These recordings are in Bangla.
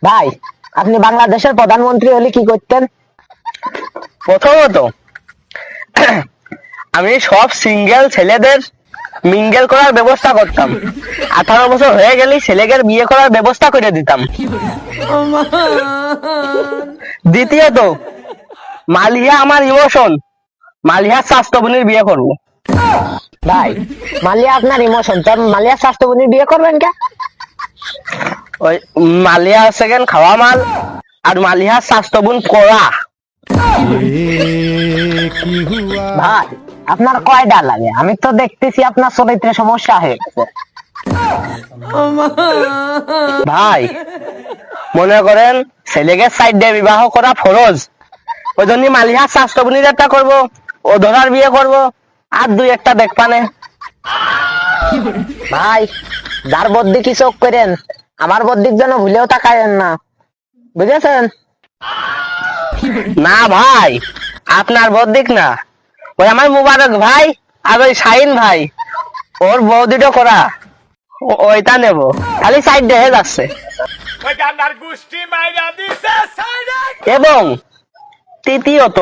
ভাই, আপনি বাংলাদেশের প্রধানমন্ত্রী হলে কি করতেন? প্রথমত আমি সব সিঙ্গেল ছেলেদের মিঙ্গেল করার ব্যবস্থা করতাম। 18 বছর হয়ে গেলে ছেলেদের বিয়ে করার ব্যবস্থা করে দিতাম। দ্বিতীয়ত মালিহা আমার ইমোশন, মালিহার স্বাস্থ্যবনির বিয়ে করবো। ভাই, মালিয়া আপনার ইমোশন, তো মালিয়ার স্বাস্থ্যবনির বিয়ে করবেন কে? ওই মালিহা সেকেন্ড খাওয়া মাল, আর মালিহার স্বাস্থ্যবন করা। ভাই, আপনার কয়টা লাগে? আমি তো দেখতেছি আপনার চরিত্রে সমস্যা হয়ে গেছে। ভাই মনে করেন ছেলেকে সাইড দিয়ে বিবাহ করা ফরজ, ওই জন্য মালিহার স্বাস্থ্যবনির একটা করবো, ও ধরার বিয়ে করবো, আর দুই একটা দেখপানে। ভাই, যার বদ্দি কি চোখ করেন, আমার বদ্দির জন্য ভুলেও তাকায়েন না, বুঝেছেন? না ভাই, আপনার বদিক না, ওই আমার মুবারক ভাই আর ওই শাহিন ভাই, ওর বৌদিটা করা, ওইটা নেব। খালি সাইড দেখে যাচ্ছে। এবং তৃতীয়ত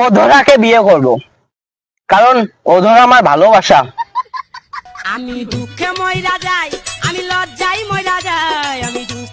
অধরাকে বিয়ে করব, কারণ অধরা আমার ভালোবাসা। আমি দুঃখে মইরা যাই, আমি লজ্জায় মইরা